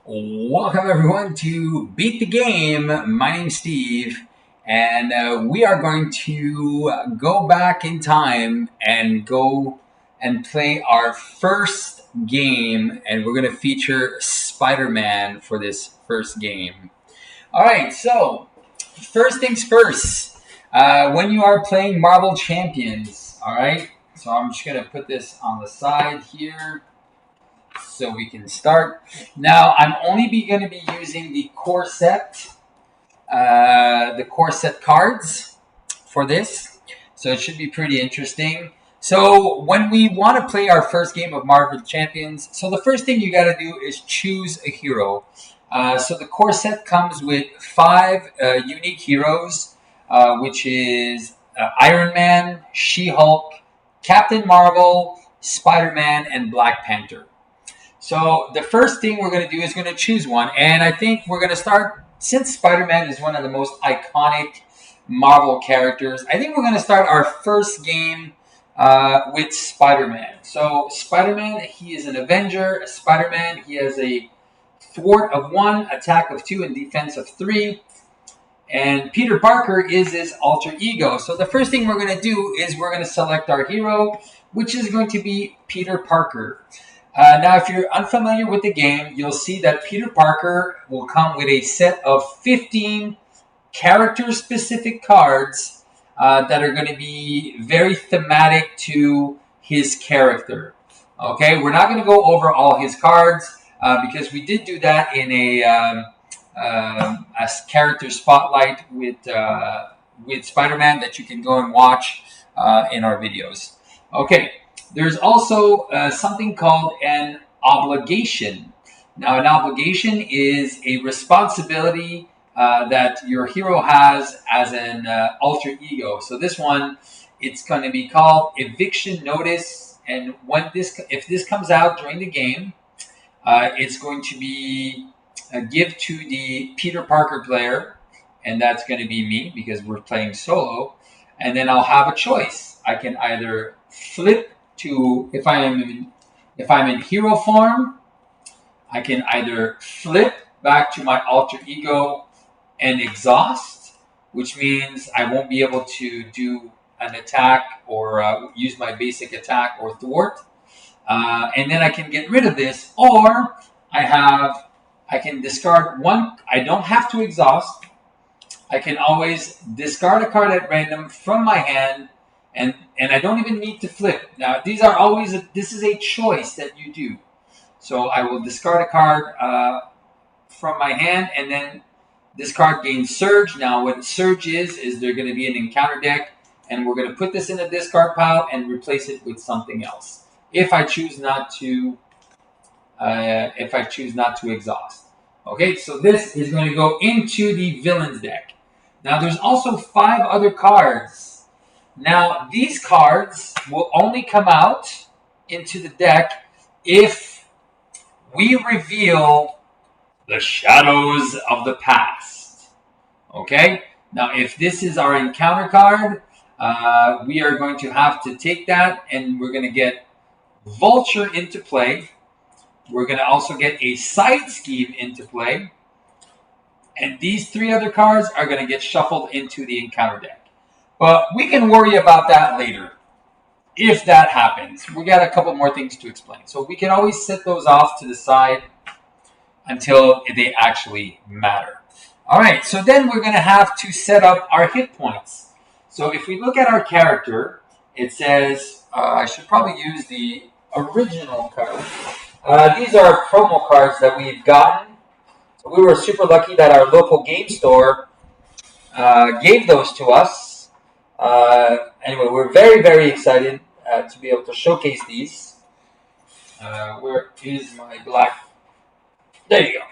Welcome everyone to Beat the Game. My name's Steve, and we are going to go back in time and go and play our first game, and we're going to feature Spider-Man for this first game. All right, so first things first. When you are playing Marvel Champions, all right. So I'm just going to put this on the side here so we can start. Now, I'm only going to be using the core set cards for this, so it should be pretty interesting. So when we want to play our first game of Marvel Champions, so the first thing you got to do is choose a hero. So the core set comes with 5 unique heroes, which is Iron Man, She-Hulk, Captain Marvel, Spider-Man, and Black Panther. So the first thing we're going to do is going to choose one. And I think we're going to start, since Spider-Man is one of the most iconic Marvel characters, I think we're going to start our first game with Spider-Man. So Spider-Man, he is an Avenger. Spider-Man, he has a thwart of 1, attack of 2, and defense of 3. And Peter Parker is his alter ego. So the first thing we're going to do is we're going to select our hero, which is going to be Peter Parker. Now, if you're unfamiliar with the game, you'll see that Peter Parker will come with a set of 15 character-specific cards that are going to be very thematic to his character. Okay, we're not going to go over all his cards because we did do that in a character spotlight with Spider-Man that you can go and watch in our videos. Okay. There's also something called an obligation. Now, an obligation is a responsibility that your hero has as an alter ego. So this one, it's going to be called eviction notice. And if this comes out during the game, it's going to be give to the Peter Parker player, and that's going to be me because we're playing solo. And then I'll have a choice. I can either flip to if I'm in hero form, I can either flip back to my alter ego and exhaust, which means I won't be able to do an attack or use my basic attack or thwart, and then I can get rid of this, or I can discard one. I don't have to exhaust. I can always discard a card at random from my hand. And I don't even need to flip. Now, this is a choice that you do. So I will discard a card from my hand, and then this card gains Surge. Now, what Surge is there going to be an encounter deck, and we're going to put this in the discard pile and replace it with something else. If I choose not to exhaust. Okay, so this is going to go into the villains deck. Now, there's also 5 other cards. Now, these cards will only come out into the deck if we reveal the shadows of the past. Okay? Now, if this is our encounter card, we are going to have to take that, and we're going to get Vulture into play. We're going to also get a Side Scheme into play. And these 3 other cards are going to get shuffled into the encounter deck. But we can worry about that later, if that happens. We got a couple more things to explain. So we can always set those off to the side until they actually matter. All right, so then we're going to have to set up our hit points. So if we look at our character, it says, I should probably use the original card. These are promo cards that we've gotten. So we were super lucky that our local game store gave those to us. Anyway, we're very, very excited to be able to showcase these. Where is my black? There you go.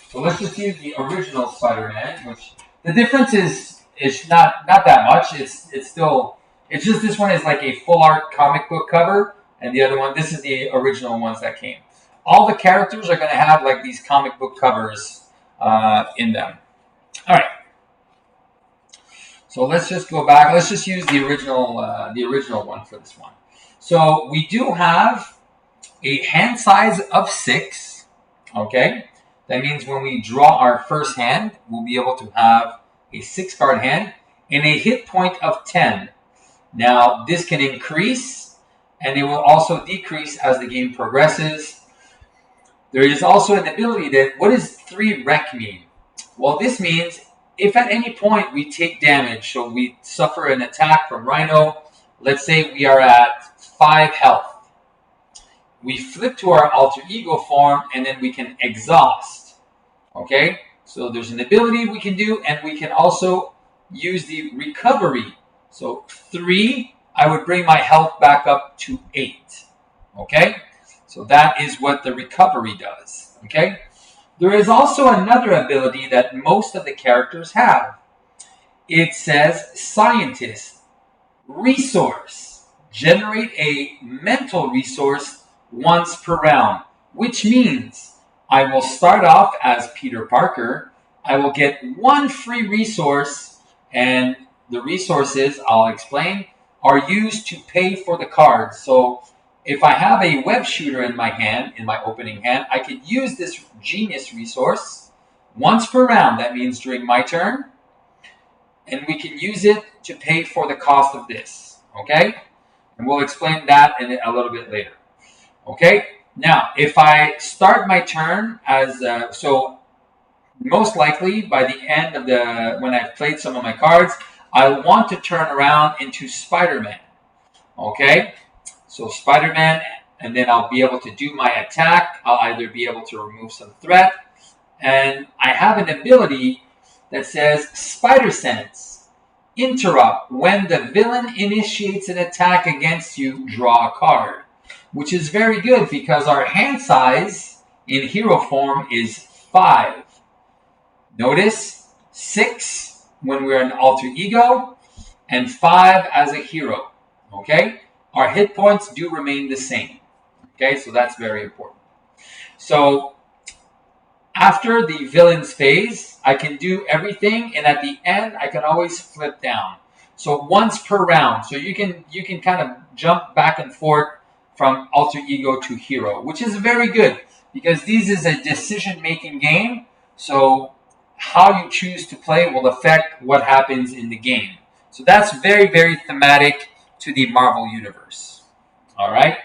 So let's just use the original Spider-Man, which the difference is not that much. It's just this one is like a full art comic book cover, and the other one, this is the original ones that came. All the characters are going to have like these comic book covers in them. All right. So let's just go back. Let's just use the original one for this one. So we do have a hand size of 6. Okay. That means when we draw our first hand, we'll be able to have a 6-card hand and a hit point of 10. Now, this can increase and it will also decrease as the game progresses. There is also an ability that, what does 3 wreck mean? Well, this means if at any point we take damage, so we suffer an attack from Rhino, let's say we are at 5 health. We flip to our alter ego form and then we can exhaust. Okay? So there's an ability we can do, and we can also use the recovery. So 3, I would bring my health back up to 8. Okay? So that is what the recovery does. Okay? There is also another ability that most of the characters have. It says scientist, resource, generate a mental resource once per round, which means I will start off as Peter Parker. I will get 1 free resource, and the resources, I'll explain, are used to pay for the cards. So if I have a web shooter in my hand, in my opening hand, I could use this genius resource once per round. That means during my turn. And we can use it to pay for the cost of this. Okay? And we'll explain that in a little bit later. Okay? Now, if I start my turn as, so most likely by the end of when I've played some of my cards, I want to turn around into Spider-Man. Okay? So Spider-Man, and then I'll be able to do my attack. I'll either be able to remove some threat, and I have an ability that says Spider Sense. Interrupt. When the villain initiates an attack against you, draw a card. Which is very good because our hand size in hero form is 5. Notice 6 when we're an alter ego and 5 as a hero. Okay? Our hit points do remain the same. Okay, so that's very important. So after the villain's phase, I can do everything, and at the end, I can always flip down. So once per round. So you can kind of jump back and forth from alter ego to hero, which is very good because this is a decision-making game. So how you choose to play will affect what happens in the game. So that's very, very thematic to the Marvel Universe. All right.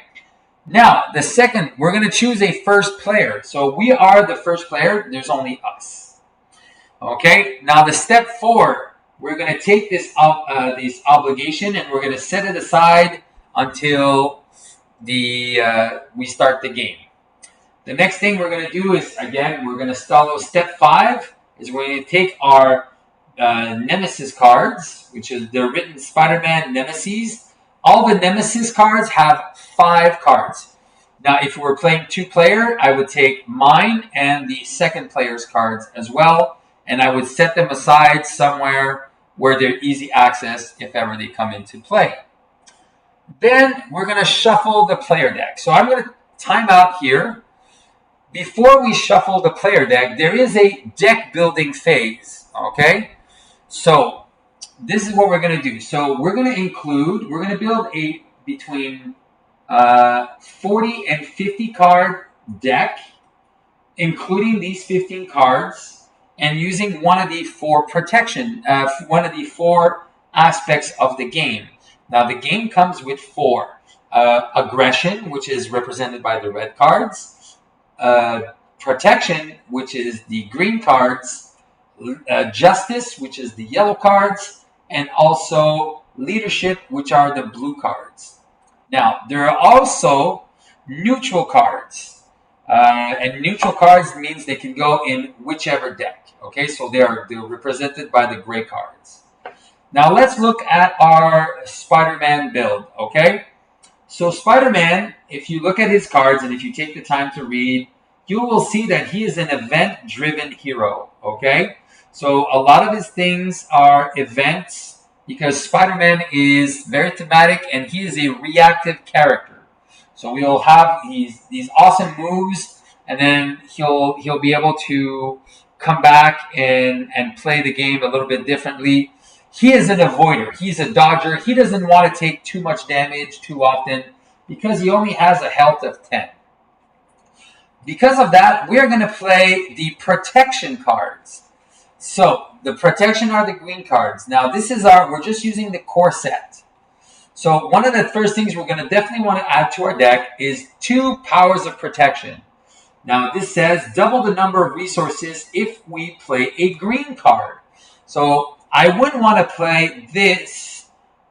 Now, the second, we're going to choose a first player. So we are the first player. There's only us. Okay. Now, the step 4, we're going to take this obligation and we're going to set it aside until we start the game. The next thing we're going to do is, again, we're going to follow step 5. Is we're going to take our Nemesis cards, which is the written Spider-Man Nemesis. All the Nemesis cards have 5 cards. Now, if we were playing 2-player, I would take mine and the second player's cards as well, and I would set them aside somewhere where they're easy access if ever they come into play. Then we're going to shuffle the player deck. So I'm going to time out here. Before we shuffle the player deck, there is a deck building phase. Okay? So this is what we're going to do. So we're going to build a between 40 and 50 card deck, including these 15 cards, and using one of the 4 one of the 4 aspects of the game. Now the game comes with 4. Aggression, which is represented by the red cards. Protection, which is the green cards. Justice, which is the yellow cards, and also leadership, which are the blue cards. Now, there are also neutral cards, and neutral cards means they can go in whichever deck. Okay, so they're represented by the gray cards. Now, let's look at our Spider-Man build. Okay, so Spider-Man, if you look at his cards and if you take the time to read, you will see that he is an event-driven hero. Okay. So a lot of his things are events because Spider-Man is very thematic and he is a reactive character. So we'll have these awesome moves, and then he'll be able to come back and play the game a little bit differently. He is an avoider. He's a dodger. He doesn't want to take too much damage too often because he only has a health of 10. Because of that, we're going to play the protection cards. So the protection are the green cards. Now this is we're just using the core set. So one of the first things we're going to definitely want to add to our deck is 2 powers of protection. Now this says double the number of resources if we play a green card. So I wouldn't want to play this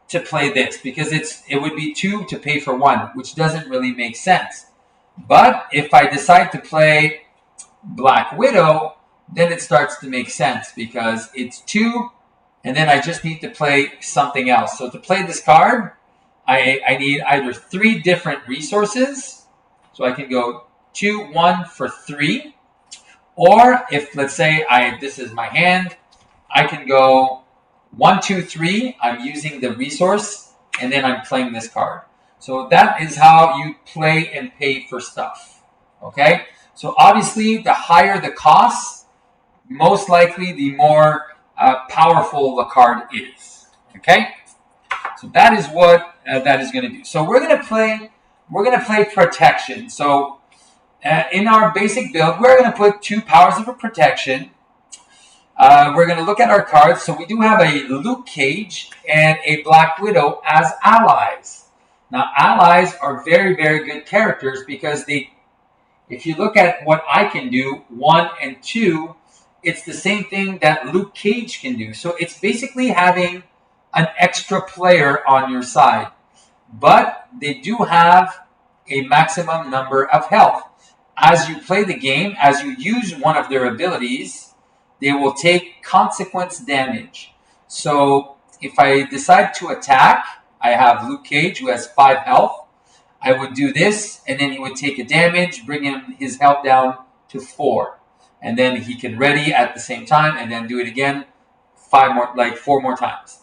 to play this because it would be 2 to pay for 1, which doesn't really make sense. But if I decide to play Black Widow, then it starts to make sense because it's 2, and then I just need to play something else. So to play this card, I need either 3 different resources. So I can go 2, 1 for 3. Or if, let's say, this is my hand, I can go 1, 2, 3. I'm using the resource, and then I'm playing this card. So that is how you play and pay for stuff. Okay? So obviously, the higher the cost, most likely the more powerful the card is. Okay? So that is what that is going to do. So we're going to play protection. So in our basic build, we're going to put 2 powers of a protection. We're going to look at our cards. So we do have a Luke Cage and a Black Widow as allies. Now, allies are very, very good characters because if you look at what I can do, 1 and 2, it's the same thing that Luke Cage can do. So it's basically having an extra player on your side. But they do have a maximum number of health. As you play the game, as you use one of their abilities, they will take consequence damage. So if I decide to attack, I have Luke Cage who has 5 health. I would do this, and then he would take a damage, bring his health down to 4. And then he can ready at the same time, and then do it again 4 more times.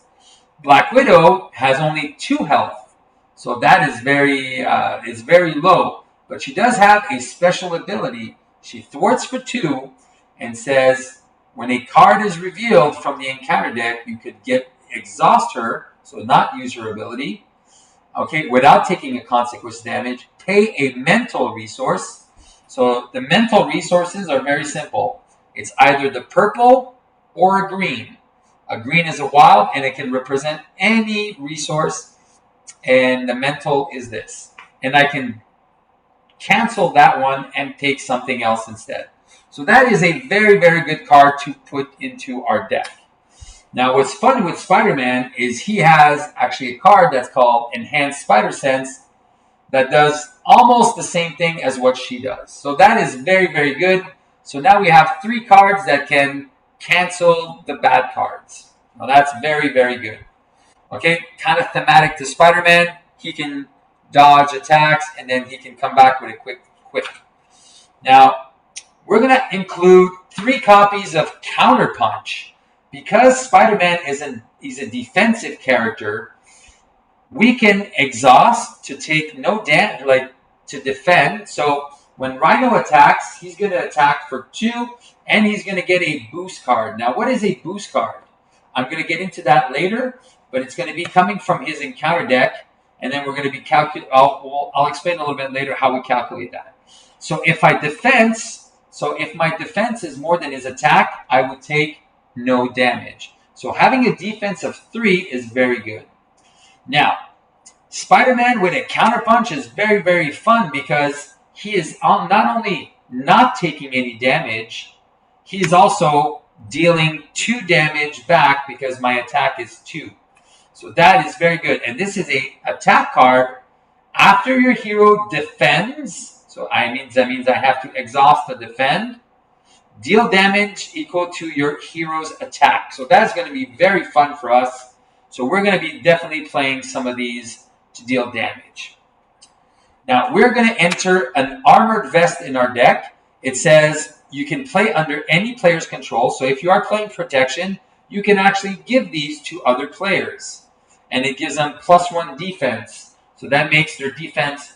Black Widow has only 2 health, so that is very low. But she does have a special ability. She thwarts for 2 and says when a card is revealed from the encounter deck, you could exhaust her, so not use her ability, okay, without taking a consequence damage, pay a mental resource. So the mental resources are very simple. It's either the purple or a green. A green is a wild, and it can represent any resource, and the mental is this. And I can cancel that one and take something else instead. So that is a very, very good card to put into our deck. Now, what's fun with Spider-Man is he has actually a card that's called Enhanced Spider Sense that does almost the same thing as what she does. So that is very, very good. So now we have 3 cards that can cancel the bad cards. Now that's very, very good. Okay, kind of thematic to Spider-Man. He can dodge attacks, and then he can come back with a quick. Now, we're going to include 3 copies of Counterpunch. Because Spider-Man he's a defensive character, we can exhaust to take no damage, to defend. So when Rhino attacks, he's going to attack for 2, and he's going to get a boost card. Now, what is a boost card? I'm going to get into that later, but it's going to be coming from his encounter deck, and then we're going to be I'll explain a little bit later how we calculate that. So if my defense is more than his attack, I would take no damage. So having a defense of 3 is very good. Now, Spider-Man with a counterpunch is very, very fun because he is not only not taking any damage, he's also dealing 2 damage back because my attack is 2. So that is very good. And this is a attack card. After your hero defends, so that means I have to exhaust to defend, deal damage equal to your hero's attack. So that's going to be very fun for us. So we're going to be definitely playing some of these to deal damage. Now, we're going to enter an armored vest in our deck. It says you can play under any player's control. So if you are playing protection, you can actually give these to other players. And it gives them +1 defense. So that makes their defense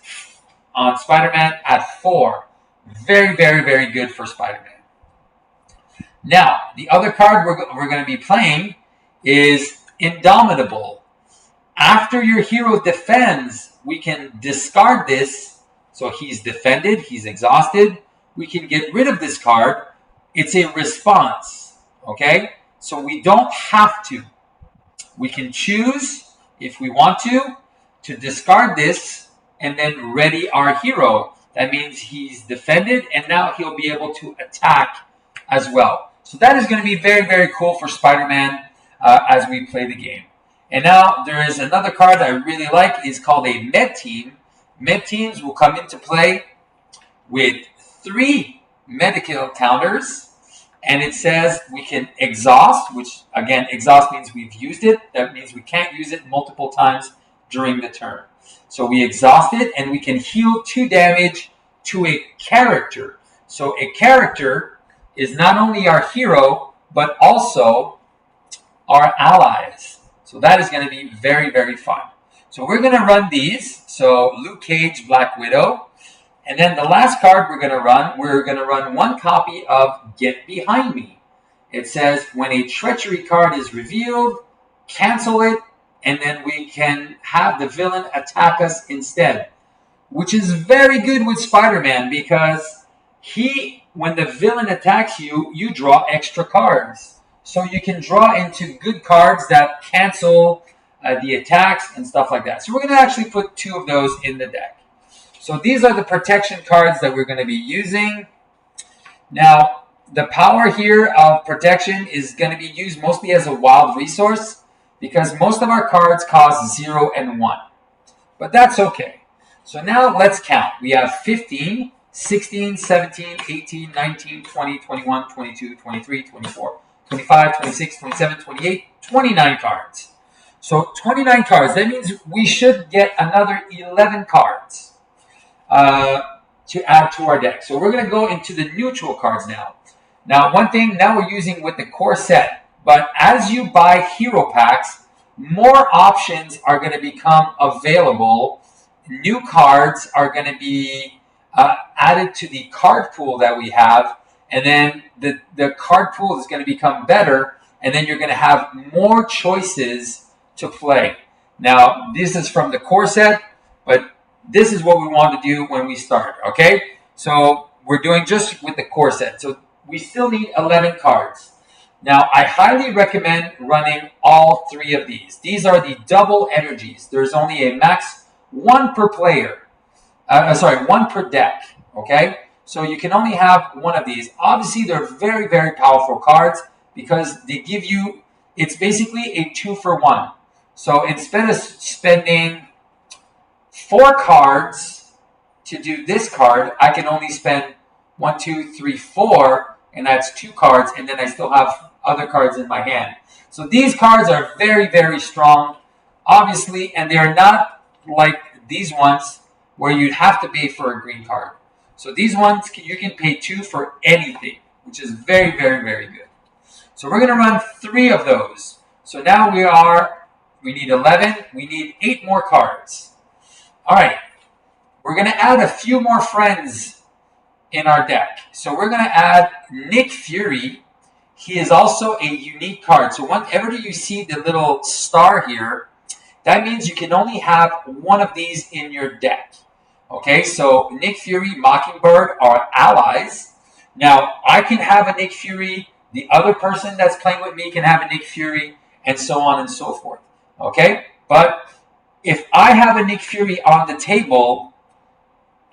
on Spider-Man at 4. Very, very, very good for Spider-Man. Now, the other card we're going to be playing is Indomitable. After your hero defends, we can discard this. So he's defended, he's exhausted. we can get rid of this card. It's a response, okay? So we don't have to. We can choose, if we want to discard this and then ready our hero. That means he's defended and now he'll be able to attack as well. So that is going to be very, very cool for Spider-Man as we play the game. And now there is another card that I really like. It's called a Med Team. Med Teams will come into play with 3 medical counters. And it says we can exhaust, which again, exhaust means we've used it. That means we can't use it multiple times during the turn. So we exhaust it and we can heal 2 damage to a character. So a character is not only our hero, but also our allies. So that is going to be very, very fun. So we're going to run these. So Luke Cage, Black Widow. And then the last card we're going to run 1 copy of Get Behind Me. It says when a treachery card is revealed, cancel it, and then we can have the villain attack us instead. Which is very good with Spider-Man because when the villain attacks you, you draw extra cards. So you can draw into good cards that cancel the attacks and stuff like that. So we're going to actually put 2 of those in the deck. So these are the protection cards that we're going to be using. Now, the power here of protection is going to be used mostly as a wild resource because most of our cards cost 0 and 1. But that's okay. So now let's count. We have 15, 16, 17, 18, 19, 20, 21, 22, 23, 24, 25, 26, 27, 28, 29 cards. So 29 cards. That means we should get another 11 cards to add to our deck. So we're going to go into the neutral cards now. Now, one thing, now we're using with the core set, but as you buy hero packs, more options are going to become available. New cards are going to be added to the card pool that we have, and then the card pool is going to become better, and then you're going to have more choices to play. Now, this is from the core set, but this is what we want to do when we start, okay? So we're doing just with the core set. So we still need 11 cards. Now, I highly recommend running all 3 of these. These are the double energies. There's only a max 1 per player. 1 per deck, okay? So you can only have 1 of these. Obviously, they're very, very powerful cards because they give you, it's basically a 2 for 1. So instead of spending 4 cards to do this card, I can only spend 1, 2, 3, 4, and that's 2 cards, and then I still have other cards in my hand. So these cards are very, very strong, obviously, and they're not like these ones where you'd have to pay for a green card. So these ones, you can pay 2 for anything, which is very, very, very good. So we're going to run 3 of those. So now we need 11, we need 8 more cards. All right, we're going to add a few more friends in our deck. So we're going to add Nick Fury. He is also a unique card. So whenever you see the little star here, that means you can only have 1 of these in your deck. Okay, so Nick Fury, Mockingbird are allies. Now, I can have a Nick Fury. The other person that's playing with me can have a Nick Fury, and so on and so forth. Okay, but if I have a Nick Fury on the table,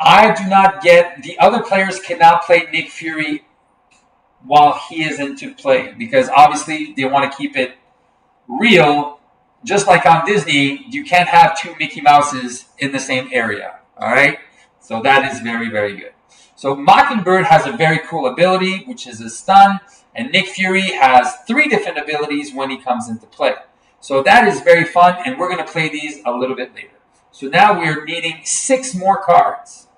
I do not get, the other players cannot play Nick Fury while he is into play because obviously they want to keep it real. Just like on Disney, you can't have 2 Mickey Mouses in the same area. All right, so that is very, very good. So Mockingbird has a very cool ability, which is a stun, and Nick Fury has 3 different abilities when he comes into play. So that is very fun, and we're going to play these a little bit later. So now we're needing 6 more cards.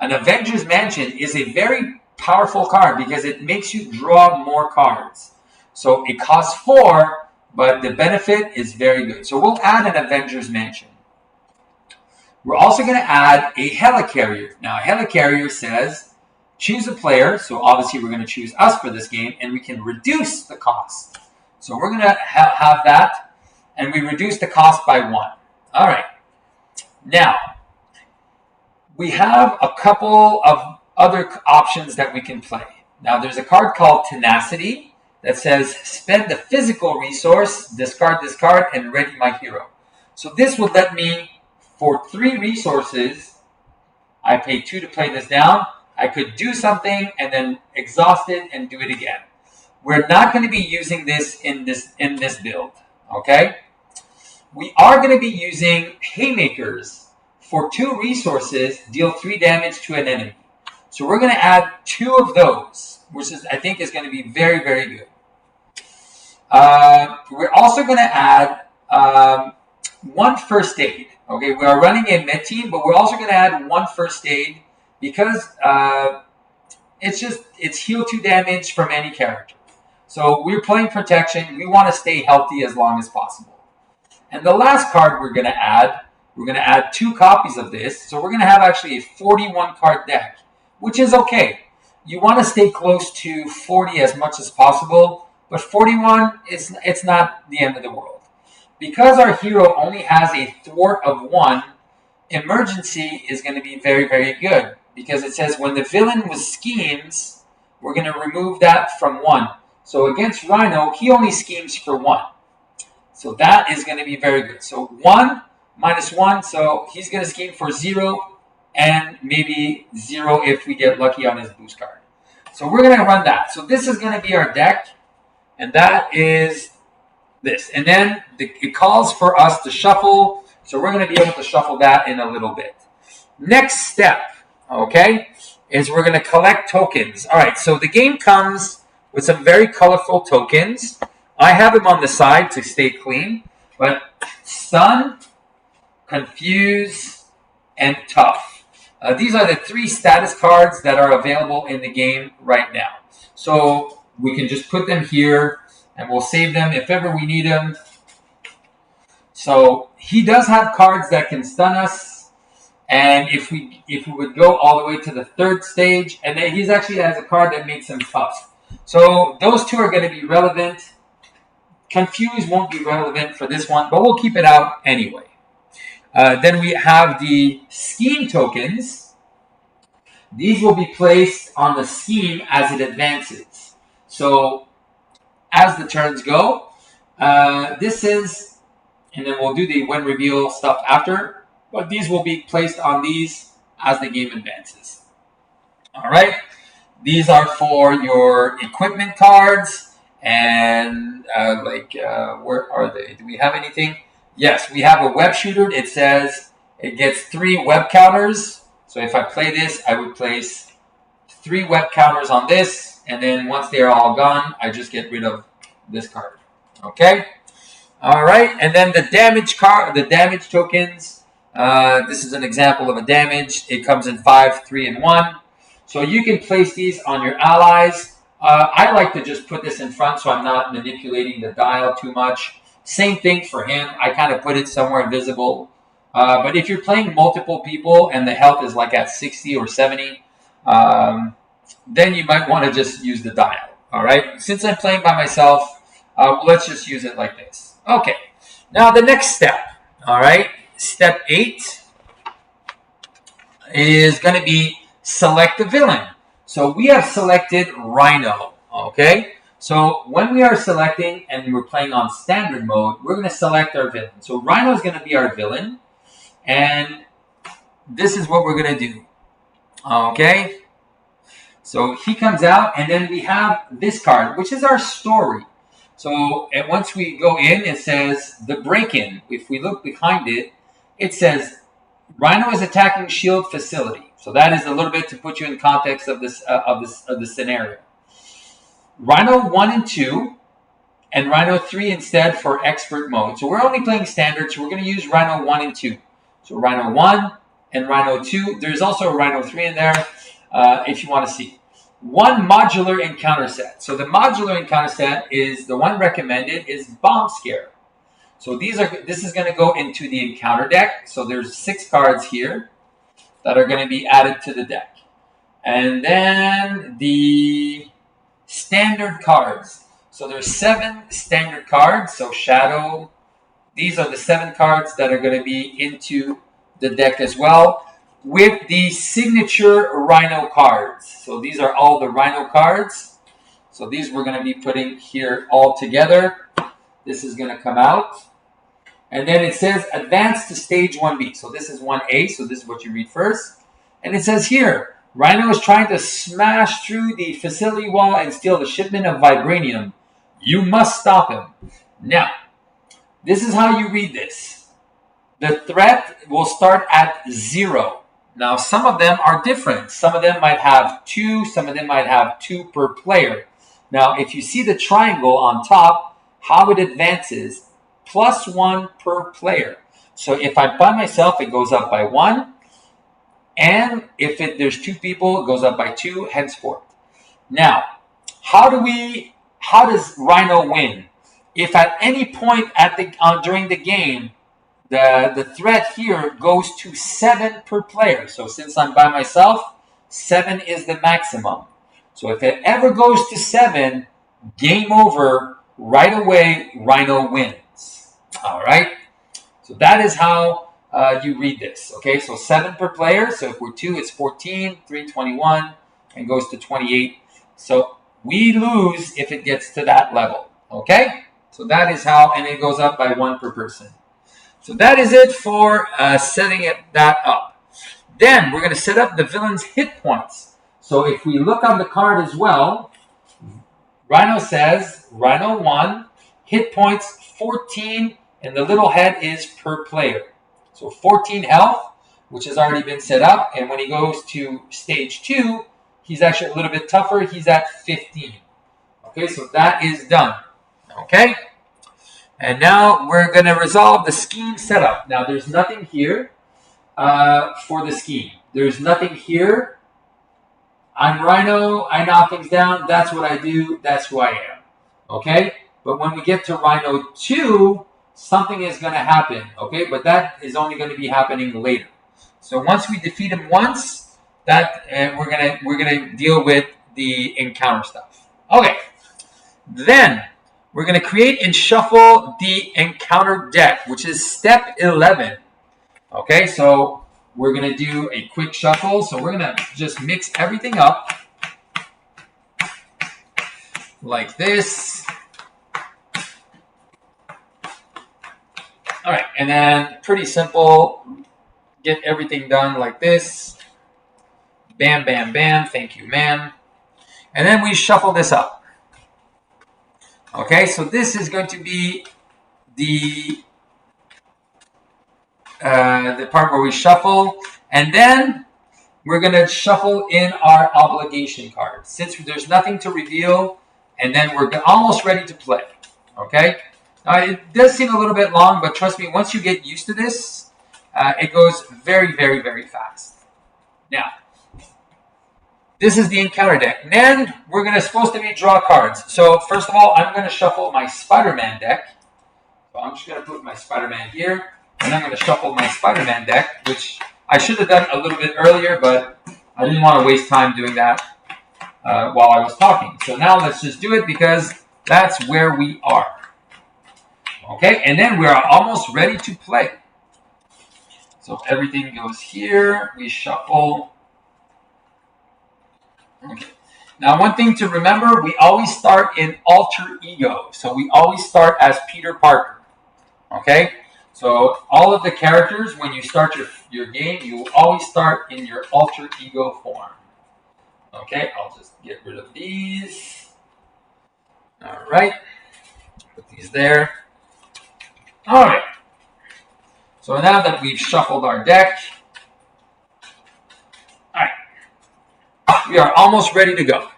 An Avengers Mansion is a very powerful card because it makes you draw more cards. So it costs 4, but the benefit is very good. So we'll add an Avengers Mansion. We're also going to add a Helicarrier. Now, a Helicarrier says, choose a player. So obviously we're going to choose us for this game, and we can reduce the cost. So we're going to have that, and we reduce the cost by 1. All right. Now, we have a couple of other options that we can play. Now, there's a card called Tenacity that says spend the physical resource, discard this card, and ready my hero. So this would let me, for 3 resources, I pay 2 to play this down. I could do something and then exhaust it and do it again. We're not going to be using this in this build, okay? We are going to be using Haymakers for 2 resources, deal 3 damage to an enemy. So we're going to add 2 of those, which I think is going to be very, very good. We're also going to add 1 first aid. Okay, we are running a med team, but we're also going to add 1 first aid because it's heal 2 damage from any character. So we're playing protection. We want to stay healthy as long as possible. And the last card we're going to add 2 copies of this. So we're going to have actually a 41 card deck, which is okay. You want to stay close to 40 as much as possible, but 41 it's not the end of the world. Because our hero only has a thwart of 1, emergency is going to be very, very good. Because it says when the villain was schemes, we're going to remove that from 1. So against Rhino, he only schemes for 1. So that is going to be very good. So 1 minus 1, so he's going to scheme for 0 and maybe 0 if we get lucky on his boost card. So we're going to run that. So this is going to be our deck, and that is this. And then it calls for us to shuffle, so we're going to be able to shuffle that in a little bit. Next step, okay, is we're going to collect tokens. All right, so the game comes with some very colorful tokens. I have them on the side to stay clean, but Stun, Confuse, and Tough. These are the 3 status cards that are available in the game right now. So we can just put them here, and we'll save them if ever we need them. So he does have cards that can stun us, and if we would go all the way to the 3rd stage, and then he actually has a card that makes him tough. So those 2 are going to be relevant. Confuse won't be relevant for this one, but we'll keep it out anyway. Then we have the scheme tokens. These will be placed on the scheme as it advances. So as the turns go, this is, and then we'll do the when reveal stuff after, but these will be placed on these as the game advances. All right, these are for your equipment cards, and where are they? Do we have anything? Yes, we have a web shooter. It says it gets 3 web counters. So if I play this, I would place 3 web counters on this, and then once they're all gone, I just get rid of this card. Okay? All right, and then the damage card, the damage tokens. This is an example of a damage. It comes in 5, 3, and 1. So you can place these on your allies. I like to just put this in front so I'm not manipulating the dial too much. Same thing for him. I kind of put it somewhere visible. But if you're playing multiple people and the health is like at 60 or 70, then you might want to just use the dial. All right. Since I'm playing by myself, let's just use it like this. Okay. Now the next step. All right. Step 8 is going to be select the villain. So we have selected Rhino. Okay. So when we are selecting and we're playing on standard mode, we're going to select our villain. So Rhino is going to be our villain. And this is what we're going to do. Okay. So he comes out, and then we have this card, which is our story. So once we go in, it says the break-in. If we look behind it, it says Rhino is attacking shield facility. So that is a little bit to put you in context of this of the scenario. Rhino 1 and 2, and Rhino 3 instead for expert mode. So we're only playing standard, so we're going to use Rhino 1 and 2. So Rhino 1 and Rhino 2. There's also a Rhino 3 in there if you want to see. 1 modular encounter set. So the modular encounter set is the one recommended is Bomb Scare. So this is going to go into the encounter deck. So there's 6 cards here that are going to be added to the deck. And then the standard cards. So there's 7 standard cards. So Shadow. These are the 7 cards that are going to be into the deck as well. with the signature Rhino cards. So these are all the Rhino cards. So these we're going to be putting here all together. This is going to come out. And then it says advance to stage 1B. So this is 1A, so this is what you read first. And it says here, Rhino is trying to smash through the facility wall and steal the shipment of vibranium. You must stop him. Now, this is how you read this. The threat will start at 0. Now, some of them are different. Some of them might have 2. Some of them might have 2 per player. Now, if you see the triangle on top, how it advances, +1 per player. So if I'm by myself, it goes up by 1. And if there's 2 people, it goes up by 2, henceforth. Now, how does Rhino win? If at any point during the game, the threat here goes to 7 per player. So since I'm by myself, 7 is the maximum. So if it ever goes to 7, game over, right away, Rhino wins. All right? So that is how you read this. Okay, so 7 per player. So if we're 2, it's 14, 3, 21, and goes to 28. So we lose if it gets to that level. Okay? So that is how, and it goes up by 1 per person. So that is it for setting that up. Then we're going to set up the villain's hit points. So if we look on the card as well, Rhino says, Rhino 1, hit points 14, and the little head is per player. So 14 health, which has already been set up. And when he goes to stage 2, he's actually a little bit tougher. He's at 15. Okay, so that is done. Okay? And now we're going to resolve the scheme setup. Now, there's nothing here for the scheme. There's nothing here. I'm Rhino. I knock things down. That's what I do. That's who I am. Okay? But when we get to Rhino 2, something is going to happen. Okay? But that is only going to be happening later. So once we defeat him once, we're gonna deal with the encounter stuff. Okay. Then we're going to create and shuffle the encounter deck, which is step 11. Okay, so we're going to do a quick shuffle. So we're going to just mix everything up like this. All right, and then pretty simple, get everything done like this. Bam, bam, bam. Thank you, ma'am. And then we shuffle this up. Okay, so this is going to be the part where we shuffle, and then we're going to shuffle in our obligation cards. Since there's nothing to reveal, and then we're almost ready to play. Okay, now it does seem a little bit long, but trust me, once you get used to this, it goes very, very, very fast. Now, this is the encounter deck. And then we're supposed to draw cards. So first of all, I'm going to shuffle my Spider-Man deck. So I'm just going to put my Spider-Man here. And I'm going to shuffle my Spider-Man deck, which I should have done a little bit earlier, but I didn't want to waste time doing that while I was talking. So now let's just do it because that's where we are. Okay, and then we are almost ready to play. So everything goes here. We shuffle. Okay. Now, one thing to remember, we always start in alter ego. So we always start as Peter Parker. Okay? So all of the characters, when you start your game, you will always start in your alter ego form. Okay? I'll just get rid of these. All right. Put these there. All right. So now that we've shuffled our deck, we are almost ready to go.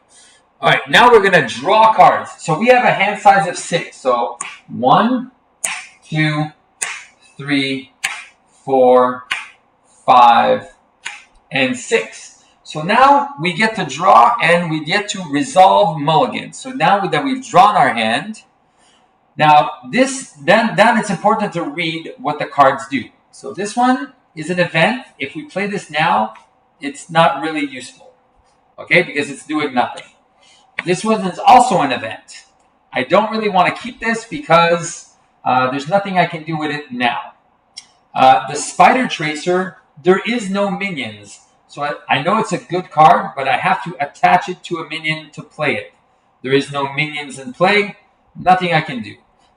All right, now we're going to draw cards. So we have a hand size of 6. So 1, 2, 3, 4, 5, and 6. So now we get to draw and we get to resolve mulligans. So now that we've drawn our hand, now then it's important to read what the cards do. So this one is an event. If we play this now, it's not really useful. Okay, because it's doing nothing. This one is also an event. I don't really want to keep this because there's nothing I can do with it now. The Spider Tracer there is no minions. So I know it's a good card, but I have to attach it to a minion to play it. There is no minions in play. Nothing I can do.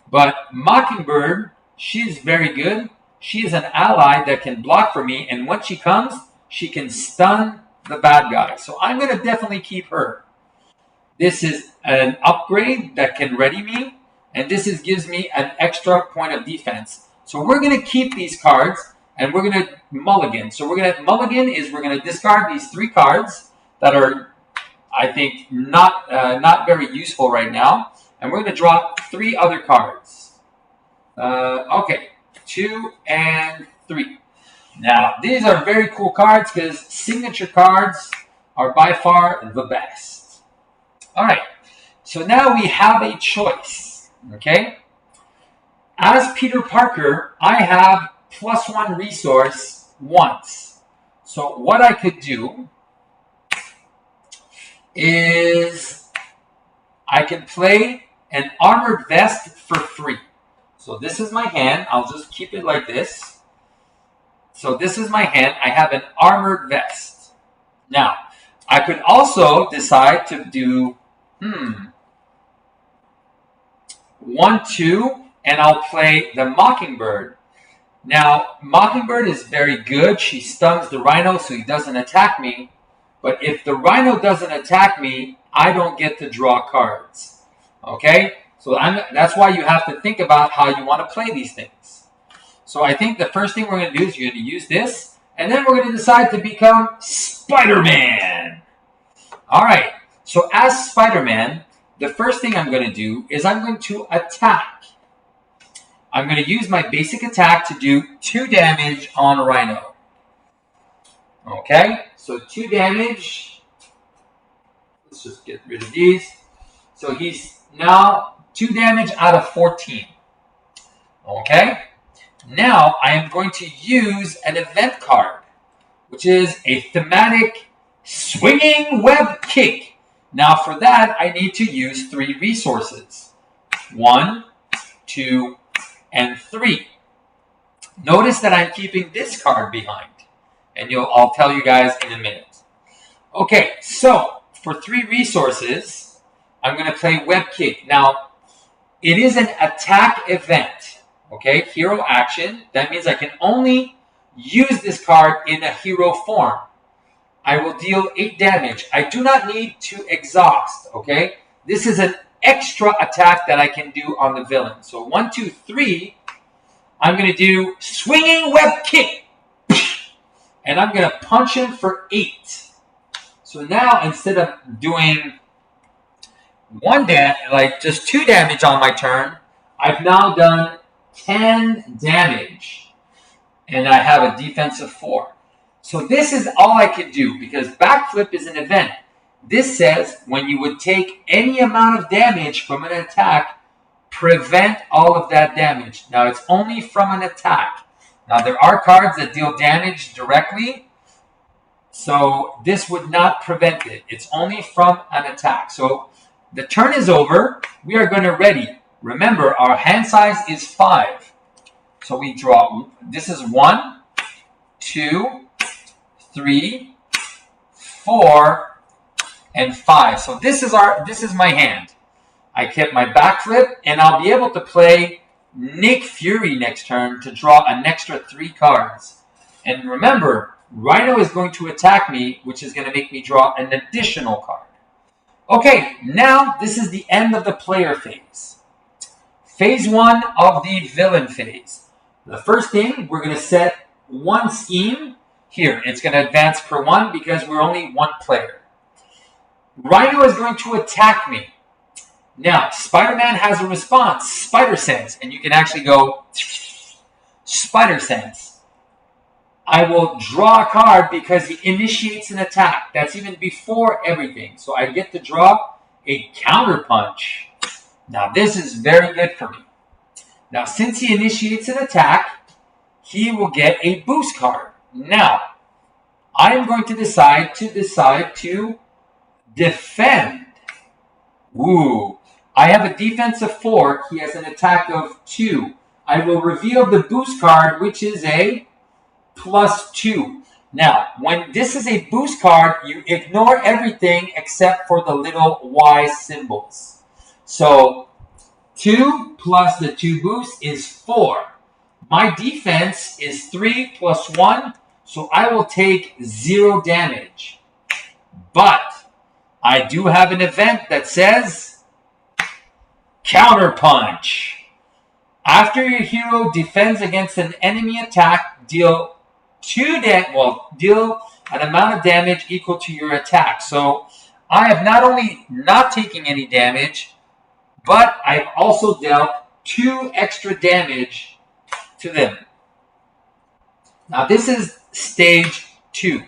But Mockingbird, she's very good. She is an ally that can block for me, and when she comes, she can stun the bad guy. So I'm going to definitely keep her. This is an upgrade that can ready me, and gives me an extra point of defense. So we're going to keep these cards, and we're going to mulligan. So we're going to discard these 3 cards that are, I think, not very useful right now, and we're going to draw 3 other cards. Okay, 2 and 3. Now these are very cool cards because signature cards are by far the best. All right, so now we have a choice. Okay, as Peter Parker, I have +1 resource once. So what I could do is I can play an armored vest for free. So this is my hand. I'll just keep it like this. So this is my hand. I have an armored vest. Now, I could also decide to do 1, 2, and I'll play the Mockingbird. Now, Mockingbird is very good. She stuns the Rhino so he doesn't attack me. But if the Rhino doesn't attack me, I don't get to draw cards. Okay? So that's why you have to think about how you want to play these things. So I think the first thing we're going to do is you're going to use this. And then we're going to decide to become Spider-Man. All right. So as Spider-Man, the first thing I'm going to do is I'm going to attack. I'm going to use my basic attack to do 2 damage on Rhino. Okay, so 2 damage. Let's just get rid of these. So he's now 2 damage out of 14. Okay, now I am going to use an event card, which is a thematic swinging web kick. Now for that, I need to use 3 resources. 1, 2, and 3. Notice that I'm keeping this card behind. And I'll tell you guys in a minute. Okay, so for 3 resources, I'm going to play Web Kick. Now, it is an attack event. Okay, hero action. That means I can only use this card in a hero form. I will deal 8 damage. I do not need to exhaust. Okay, this is an extra attack that I can do on the villain. So 1, 2, 3, I'm going to do swinging web kick. And I'm going to punch him for 8. So now instead of doing just 2 damage on my turn, I've now done 10 damage. And I have a defense of 4. So this is all I could do because backflip is an event. This says when you would take any amount of damage from an attack, prevent all of that damage. Now it's only from an attack. Now there are cards that deal damage directly, so this would not prevent it. It's only from an attack. So the turn is over. We are going to ready. Remember, our hand size is 5. So we draw. This is 1, 2, 3, 4, and 5. So this is my hand. I kept my backflip, and I'll be able to play Nick Fury next turn to draw an extra 3 cards. And remember, Rhino is going to attack me, which is going to make me draw an additional card. Okay, now this is the end of the player phase. Phase 1 of the villain phase. The first thing, we're going to set 1 scheme. Here, it's going to advance per 1 because we're only 1 player. Rhino is going to attack me. Now, Spider-Man has a response, Spider Sense, and you can actually go Spider Sense. I will draw a card because he initiates an attack. That's even before everything. So I get to draw a counter punch. Now, this is very good for me. Now, since he initiates an attack, he will get a boost card. Now, I am going to decide to defend. Ooh. I have a defense of 4. He has an attack of 2. I will reveal the boost card, which is a plus 2. Now, when this is a boost card, you ignore everything except for the little Y symbols. So 2 plus the 2 boost is 4. My defense is 3 plus 1, so I will take 0 damage. But I do have an event that says Counter Punch. After your hero defends against an enemy attack, deal an amount of damage equal to your attack. So I have not only not taking any damage, but I've also dealt 2 extra damage to them. Now this is stage 2.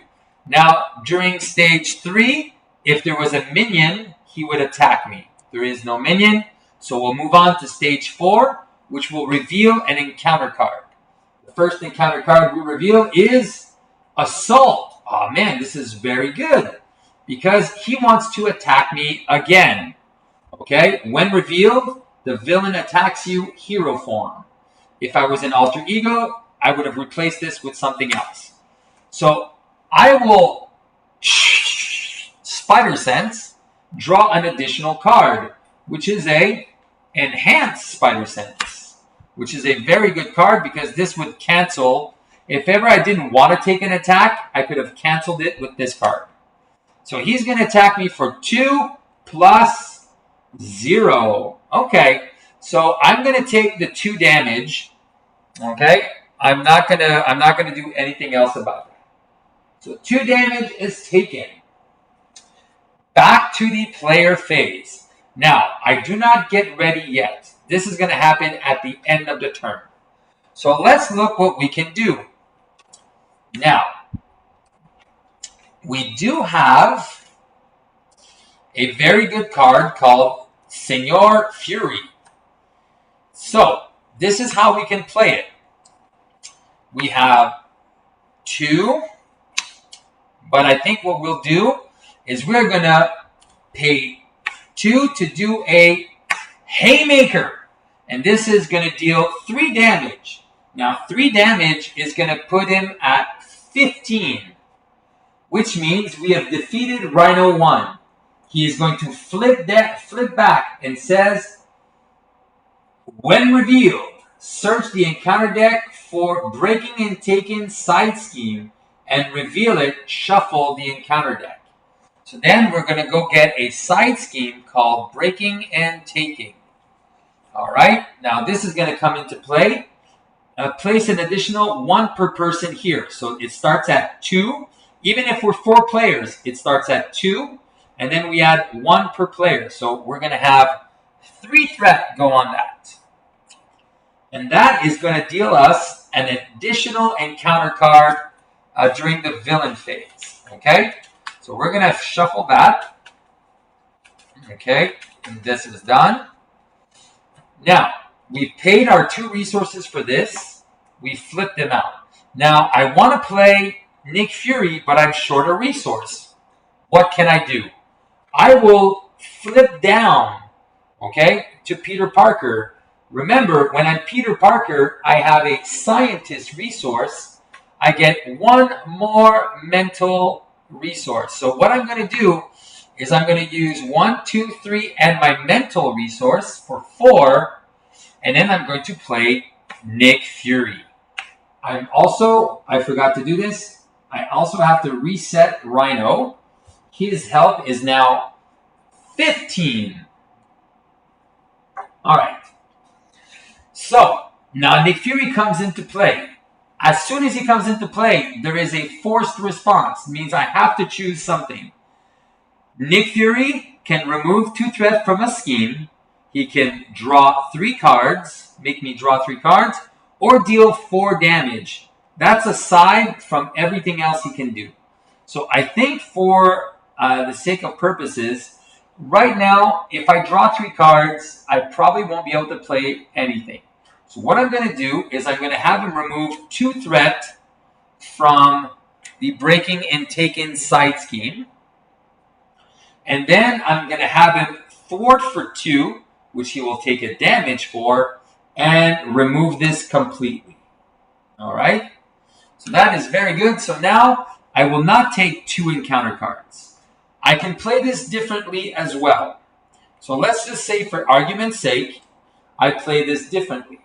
Now during stage 3, if there was a minion, he would attack me. There is no minion, so we'll move on to stage 4, which will reveal an encounter card. The first encounter card we reveal is Assault. Oh man, this is very good because he wants to attack me again. Okay, when revealed, the villain attacks you hero form. If I was an alter ego, I would have replaced this with something else. So I will Spider Sense, draw an additional card, which is a Enhanced Spider Sense, which is a very good card because this would cancel. If ever I didn't want to take an attack, I could have canceled it with this card. So he's going to attack me for 2 plus 0. Okay, so I'm going to take the 2 damage. Okay, I'm not gonna do anything else about it. So 2 damage is taken. Back to the player phase. Now, I do not get ready yet. This is going to happen at the end of the turn. So let's look what we can do. Now, we do have a very good card called Senor Fury. So, this is how we can play it. We have 2, but I think what we'll do is we're going to pay 2 to do a Haymaker. And this is going to deal 3 damage. Now, 3 damage is going to put him at 15, which means we have defeated Rhino 1. He is going to flip back and says, when revealed, search the encounter deck for Breaking and Taken Side Scheme and reveal it, shuffle the encounter deck. So then we're going to go get a side scheme called Breaking and Taking. Alright, now this is going to come into play. Place an additional 1 per person here. So it starts at 2. Even if we're 4 players, it starts at 2. And then we add 1 per player. So we're going to have 3 threat go on that. And that is going to deal us an additional encounter card during the villain phase. Okay? So we're going to shuffle that. Okay? And this is done. Now, we've paid our 2 resources for this. We flipped them out. Now, I want to play Nick Fury, but I'm short a resource. What can I do? I will flip down, okay, to Peter Parker. Remember, when I'm Peter Parker, I have a scientist resource. I get 1 more mental resource. So what I'm going to do is I'm going to use 1, 2, 3, and my mental resource for 4, and then I'm going to play Nick Fury. I forgot to do this, I also have to reset Rhino. His health is now 15. Alright. So, now Nick Fury comes into play. As soon as he comes into play, there is a forced response. It means I have to choose something. Nick Fury can remove 2 threat from a scheme. He can draw 3 cards, make me draw 3 cards, or deal 4 damage. That's aside from everything else he can do. So I think for the sake of purposes, right now, if I draw 3 cards, I probably won't be able to play anything. So what I'm going to do is I'm going to have him remove 2 threat from the Breaking and Taken side scheme. And then I'm going to have him thwart for 2, which he will take a damage for, and remove this completely. Alright? So that is very good. So now I will not take 2 encounter cards. I can play this differently as well. So let's just say, for argument's sake, I play this differently.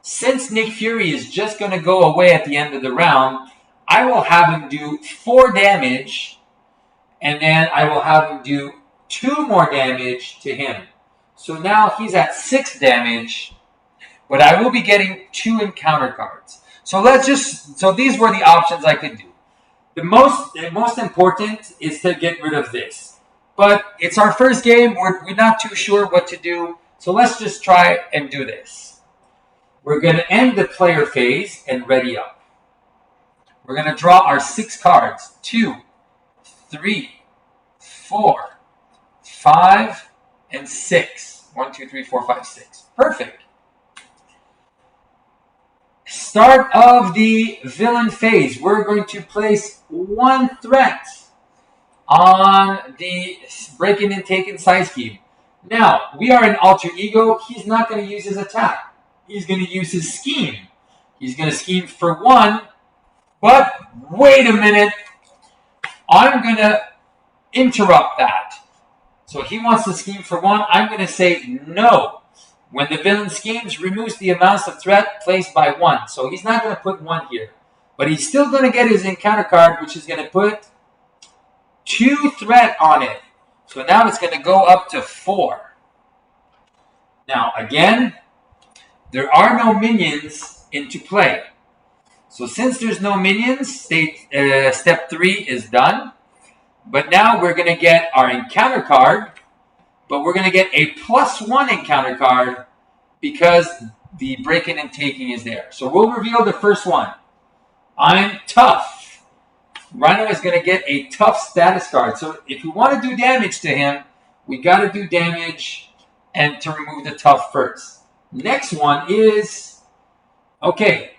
Since Nick Fury is just going to go away at the end of the round, I will have him do 4 damage, and then I will have him do 2 more damage to him. So now he's at 6 damage, but I will be getting 2 encounter cards. So these were the options I could do. The most important is to get rid of this. But it's our first game, we're not too sure what to do, so let's just try and do this. We're going to end the player phase and ready up. We're going to draw our 6 cards. 2, 3, 4, 5, and 6. 1, 2, 3, 4, 5, 6. Perfect. Start of the villain phase. We're going to place 1 threat on the breaking and taking side scheme. Now, we are an alter ego. He's not going to use his attack. He's going to use his scheme. He's going to scheme for 1. But wait a minute. I'm going to interrupt that. So he wants to scheme for 1. I'm going to say no. When the villain schemes, removes the amounts of threat placed by 1. So he's not going to put 1 here. But he's still going to get his encounter card, which is going to put 2 threat on it. So now it's going to go up to 4. Now, again, there are no minions into play. So since there's no minions, step 3 is done. But now we're going to get our encounter card, but we're going to get a +1 encounter card because the breaking and taking is there. So we'll reveal the first one. I'm tough. Rhino is going to get a tough status card. So if we want to do damage to him, we got to do damage and to remove the tough first. Next one is, okay,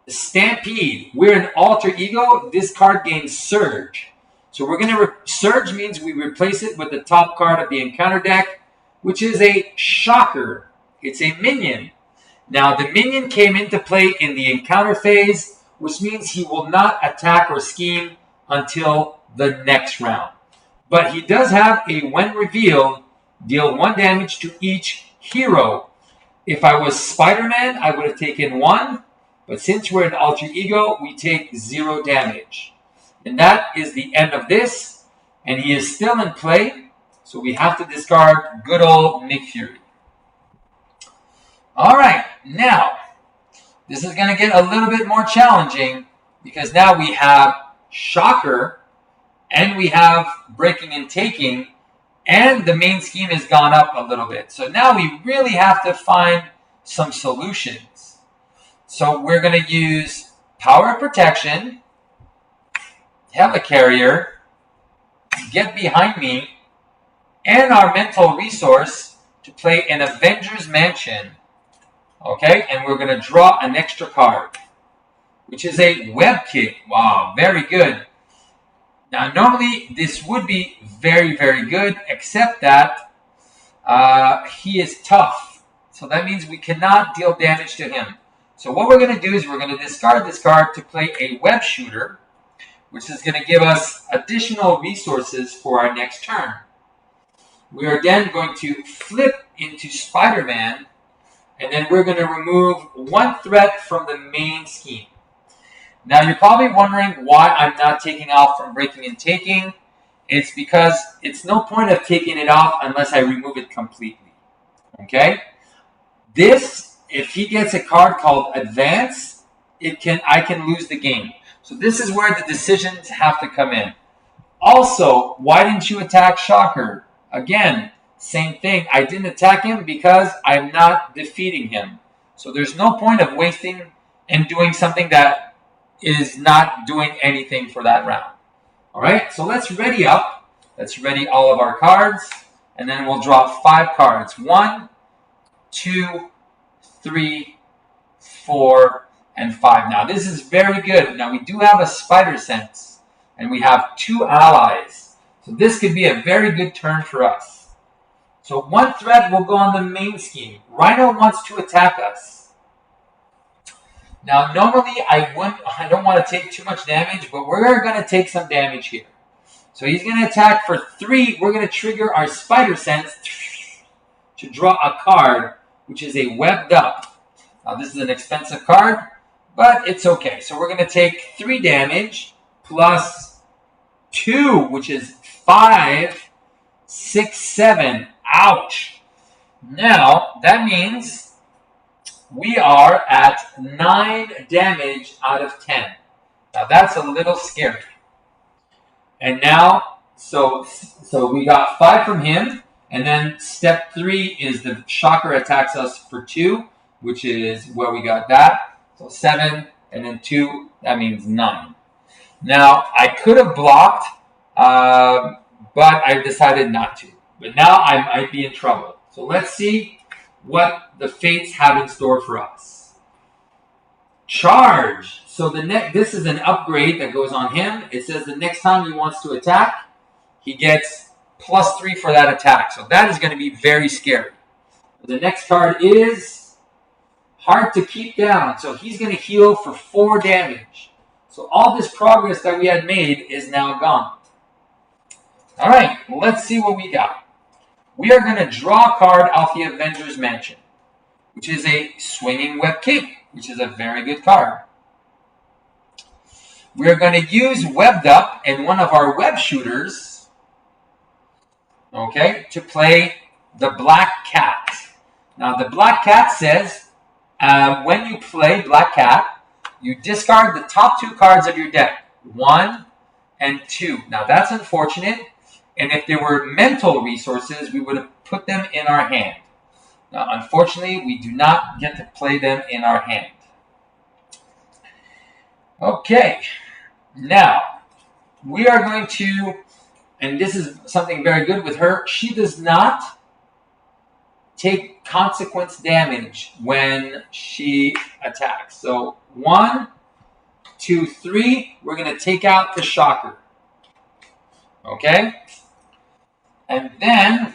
Stampede. We're an alter ego. This card gains Surge. So we're going to, Surge means we replace it with the top card of the encounter deck, which is a Shocker. It's a minion. Now, the minion came into play in the encounter phase, which means he will not attack or scheme until the next round. But he does have a, when revealed, deal 1 damage to each hero. If I was Spider-Man, I would have taken 1. But since we're an alter ego, we take 0 damage. And that is the end of this. And he is still in play. So we have to discard good old Nick Fury. Alright, now, this is going to get a little bit more challenging because now we have Shocker and we have Breaking and Taking, and the main scheme has gone up a little bit. So now we really have to find some solutions. So we're going to use Power of Protection, Helicarrier, Get Behind Me, and our mental resource to play an Avengers Mansion. Okay, and we're going to draw an extra card, which is a Web Kick. Wow, very good. Now, normally this would be very, very good, except that he is tough. So that means we cannot deal damage to him. So what we're going to do is we're going to discard this card to play a Web Shooter, which is going to give us additional resources for our next turn. We are then going to flip into Spider-Man, and then we're going to remove 1 threat from the main scheme. Now, you're probably wondering why I'm not taking off from Breaking and Taking. It's because it's no point of taking it off unless I remove it completely. Okay? This, if he gets a card called Advance, I can lose the game. So this is where the decisions have to come in. Also, why didn't you attack Shocker? Again, same thing. I didn't attack him because I'm not defeating him. So there's no point of wasting and doing something that is not doing anything for that round. Alright, so let's ready up. Let's ready all of our cards. And then we'll draw 5 cards. 1, 2, 3, 4, and 5. Now this is very good. Now we do have a Spider Sense. And we have 2 allies. So this could be a very good turn for us. So 1 threat will go on the main scheme. Rhino wants to attack us. Now, normally I don't want to take too much damage, but we're going to take some damage here. So he's going to attack for 3. We're going to trigger our Spider Sense to draw a card, which is a Webbed Up. Now, this is an expensive card, but it's okay. So we're going to take 3 damage plus 2, which is 5, 6, 7. Ouch. Now, that means we are at 9 damage out of 10. Now, that's a little scary. And now, so we got 5 from him. And then step 3 is the Shocker attacks us for 2, which is where we got that. So 7 and then 2, that means 9. Now, I could have blocked, but I decided not to. But now I might be in trouble. So let's see what the fates have in store for us. Charge. So this is an upgrade that goes on him. It says the next time he wants to attack, he gets +3 for that attack. So that is going to be very scary. The next card is Hard to Keep Down. So he's going to heal for 4 damage. So all this progress that we had made is now gone. All right, let's see what we got. We are going to draw a card off the Avengers Mansion, which is a Swinging Web Cape, which is a very good card. We are going to use Webbed Up and one of our web shooters, okay, to play the Black Cat. Now, the Black Cat says, when you play Black Cat, you discard the top 2 cards of your deck, 1 and 2. Now, that's unfortunate. And if there were mental resources, we would have put them in our hand. Now, unfortunately, we do not get to play them in our hand. Okay. Now, we are going to, and this is something very good with her, she does not take consequence damage when she attacks. So, 1, 2, 3, we're going to take out the Shocker. Okay? And then,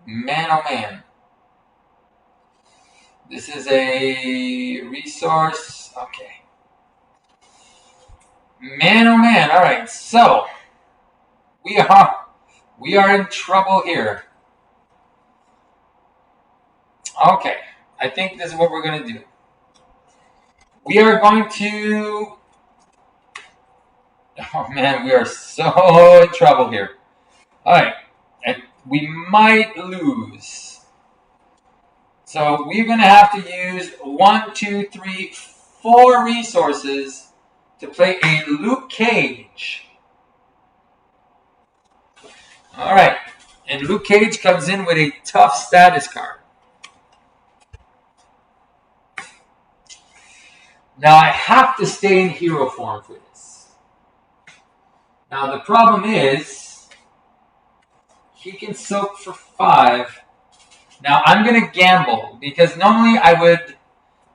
man oh man. This is a resource. Okay. Man oh man. Alright, so we are in trouble here. Okay. I think this is what we're gonna do. We are going to, oh man, we are so in trouble here. Alright, we might lose. So we're going to have to use 1, 2, 3, 4 resources to play a Luke Cage. Alright, and Luke Cage comes in with a tough status card. Now I have to stay in hero form for this. Now the problem is, he can soak for 5. Now I'm going to gamble, because normally I would,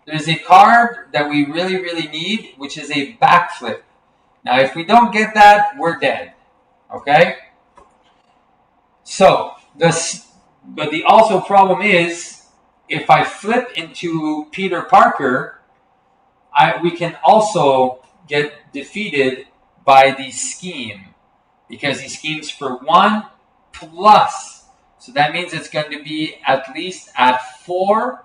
there's a card that we really, really need, which is a backflip. Now if we don't get that, we're dead. Okay? So, but the also problem is, if I flip into Peter Parker, we can also get defeated by the scheme, because he schemes for 1 plus. So that means it's going to be at least at 4,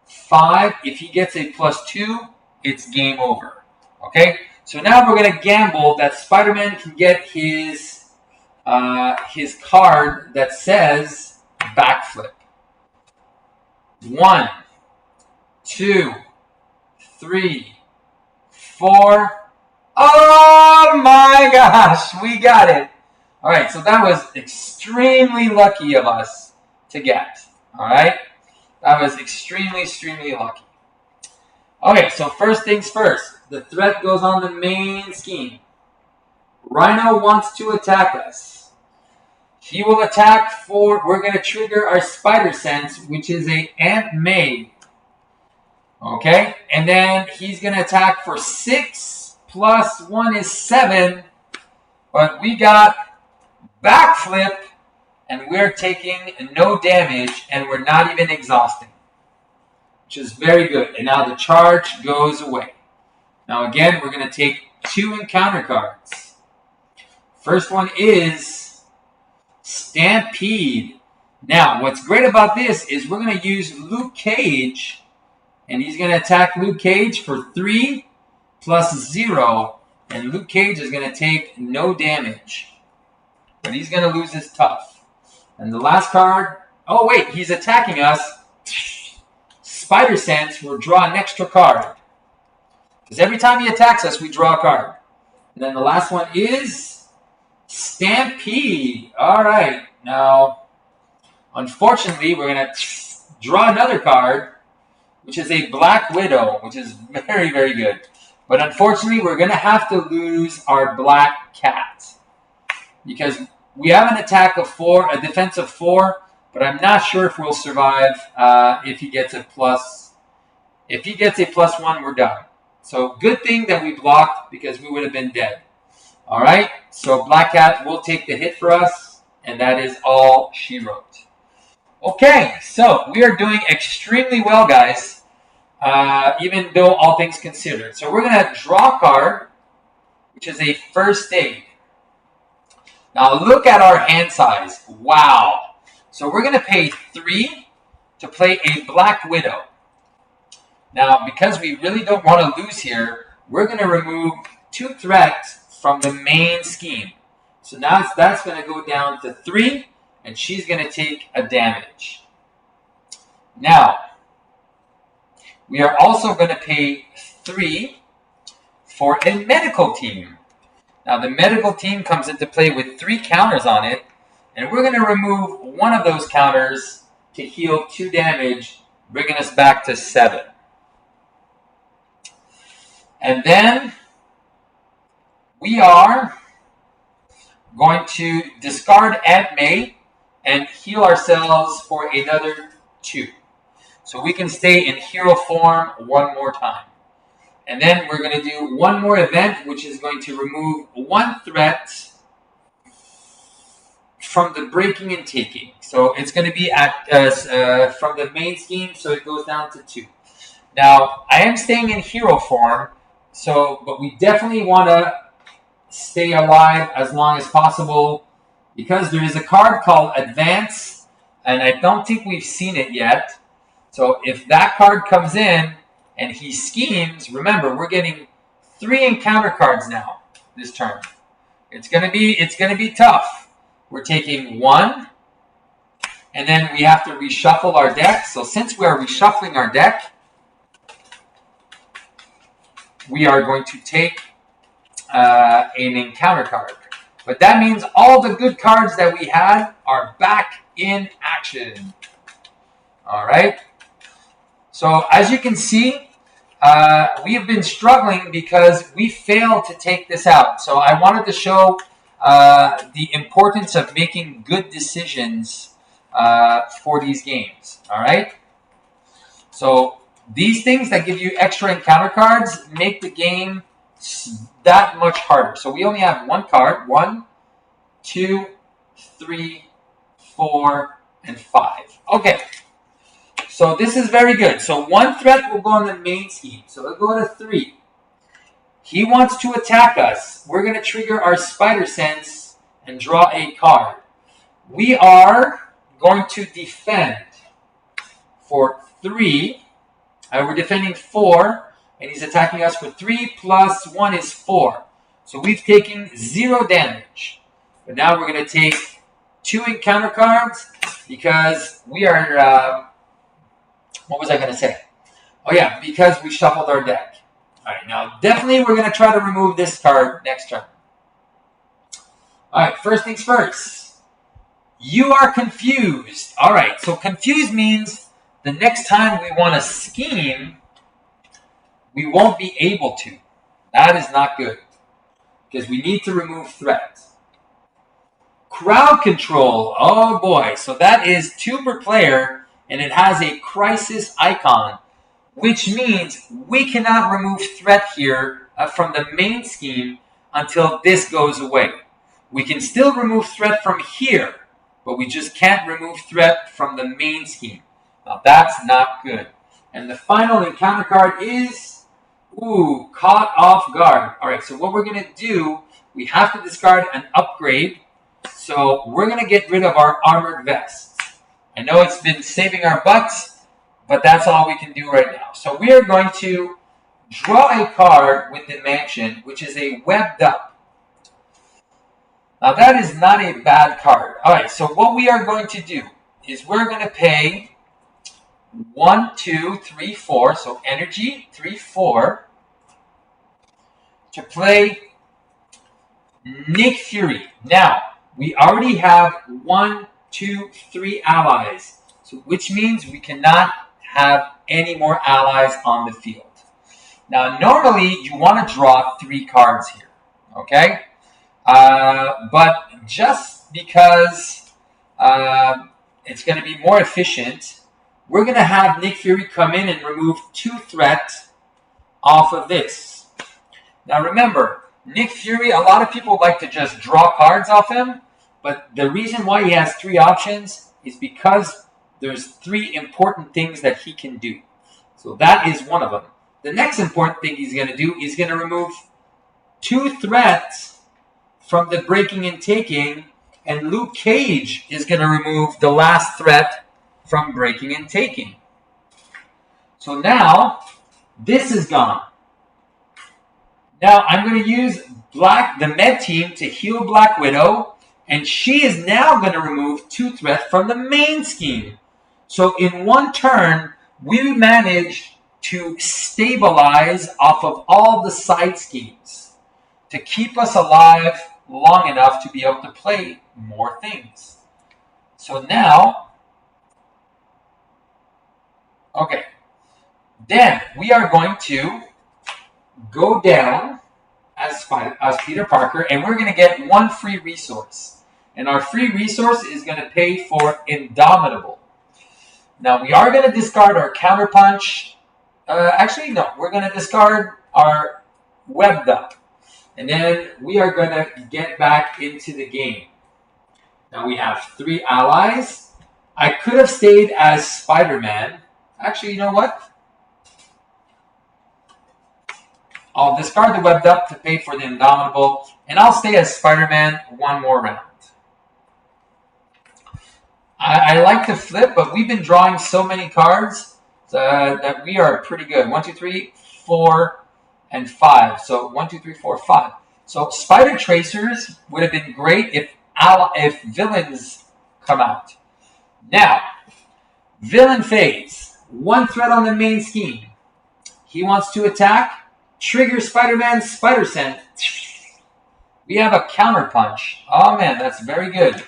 5. If he gets a +2, it's game over. Okay? So now we're going to gamble that Spider-Man can get his card that says backflip. 1, 2, 3, 4. Oh my gosh, we got it. All right, so that was extremely lucky of us to get. All right, that was extremely, extremely lucky. Okay, so first things first. The threat goes on the main scheme. Rhino wants to attack us. He will attack for, we're going to trigger our Spider Sense, which is a Aunt May. Okay, and then he's going to attack for 6 plus 1 is 7. But we got backflip, and we're taking no damage, and we're not even exhausting. which is very good. And now the charge goes away. Now again, we're going to take 2 encounter cards. First one is Stampede. Now, what's great about this is we're going to use Luke Cage, and he's going to attack Luke Cage for 3 plus 0, and Luke Cage is going to take no damage. But he's going to lose his tough. And the last card, oh wait, he's attacking us. Spider Sense will draw an extra card. Because every time he attacks us, we draw a card. And then the last one is Stampede. Alright, now, unfortunately, we're going to draw another card, which is a Black Widow, which is very, very good. But unfortunately, we're going to have to lose our Black Cat. Because we have an attack of 4, a defense of 4, but I'm not sure if we'll survive if he gets a plus. If he gets a +1, we're done. So good thing that we blocked because we would have been dead. All right, so Black Cat will take the hit for us, and that is all she wrote. Okay, so we are doing extremely well, guys, even though all things considered. So we're going to draw a card, which is a First Aid. Now look at our hand size. Wow. So we're going to pay 3 to play a Black Widow. Now, because we really don't want to lose here, we're going to remove 2 threats from the main scheme. So now that's going to go down to 3, and she's going to take a damage. Now, we are also going to pay 3 for a medical team. Now, the medical team comes into play with 3 counters on it, and we're going to remove one of those counters to heal 2 damage, bringing us back to 7. And then we are going to discard Aunt May and heal ourselves for another 2. So we can stay in hero form one more time. And then we're going to do one more event, which is going to remove 1 threat from the breaking and taking. So it's going to be from the main scheme, so it goes down to 2. Now, I am staying in hero form, but we definitely want to stay alive as long as possible because there is a card called Advance, and I don't think we've seen it yet. So if that card comes in, and he schemes, remember, we're getting 3 encounter cards now this turn. It's gonna be tough. We're taking 1, and then we have to reshuffle our deck. So since we are reshuffling our deck, we are going to take an encounter card. But that means all the good cards that we had are back in action. All right. So as you can see, we have been struggling because we failed to take this out. So I wanted to show the importance of making good decisions for these games. All right. So these things that give you extra encounter cards make the game that much harder. So we only have 1 card. 1, 2, 3, 4, and 5. Okay. So this is very good. So 1 threat will go on the main scheme. So it'll go to 3. He wants to attack us. We're going to trigger our Spider Sense and draw a card. We are going to defend for 3. We're defending 4, and he's attacking us for 3 plus 1 is 4. So we've taken 0 damage. But now we're going to take 2 encounter cards because we are... what was I going to say? Oh yeah, because we shuffled our deck. Alright, now definitely we're going to try to remove this card next turn. Alright, first things first. You are confused. Alright, so confused means the next time we want to scheme, we won't be able to. That is not good. Because we need to remove threats. Crowd control. Oh boy, so that is 2 per player, and it has a crisis icon, which means we cannot remove threat here from the main scheme until this goes away. We can still remove threat from here, but we just can't remove threat from the main scheme. Now that's not good. And the final encounter card is, Caught Off Guard. All right, so what we're going to do, we have to discard an upgrade. So we're going to get rid of our Armored Vest. I know it's been saving our butts, but that's all we can do right now. So we are going to draw a card with the Mansion, which is a Webbed Up. Now that is not a bad card. All right, so what we are going to do is we're going to pay 1, 2, 3, 4. So energy 3, 4 to play Nick Fury. Now we already have 1, 2, 3 allies, so which means we cannot have any more allies on the field. Now normally you want to draw 3 cards here, okay? But just because it's going to be more efficient, we're going to have Nick Fury come in and remove 2 threats off of this. Now remember, Nick Fury, a lot of people like to just draw cards off him, but the reason why he has 3 options is because there's 3 important things that he can do. So that is one of them. The next important thing he's going to do is going to remove 2 threats from the breaking and taking, and Luke Cage is going to remove the last threat from breaking and taking. So now, this is gone. Now I'm going to use the med team to heal Black Widow, and she is now going to remove 2 threats from the main scheme. So in one turn, we managed to stabilize off of all the side schemes to keep us alive long enough to be able to play more things. So now, okay, then we are going to go down as Peter Parker, and we're going to get 1 free resource. And our free resource is going to pay for Indomitable. Now, we are going to discard our Counterpunch. Actually, no, we're going to discard our Webbed Up. And then we are going to get back into the game. Now we have 3 allies. I could have stayed as Spider-Man. Actually, you know what? I'll discard the Webbed Up to pay for the Indomitable, and I'll stay as Spider-Man 1 more round. I like to flip, but we've been drawing so many cards that we are pretty good. 1, 2, 3, 4, and 5. So 1, 2, 3, 4, 5. So Spider Tracers would have been great if villains come out. Now, villain phase. 1 threat on the main scheme. He wants to attack. Trigger Spider-Man's Spider Sense. We have a Counterpunch. Oh man, that's very good.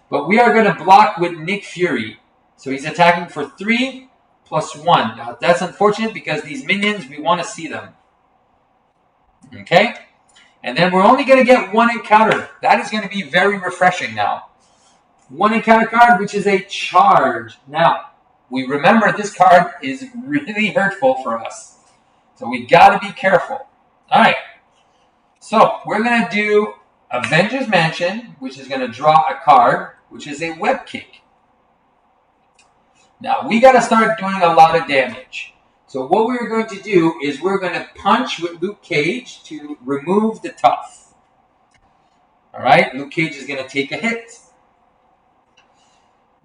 But we are going to block with Nick Fury. So he's attacking for 3 plus 1. Now that's unfortunate because these minions, we want to see them. Okay? And then we're only going to get 1 encounter. That is going to be very refreshing now. 1 encounter card, which is a charge. Now, we remember this card is really hurtful for us. So we got to be careful. Alright. So we're going to do Avengers Mansion, which is going to draw a card, which is a Web Kick. Now, we got to start doing a lot of damage. So what we're going to do is we're going to punch with Luke Cage to remove the tough. Alright, Luke Cage is going to take a hit.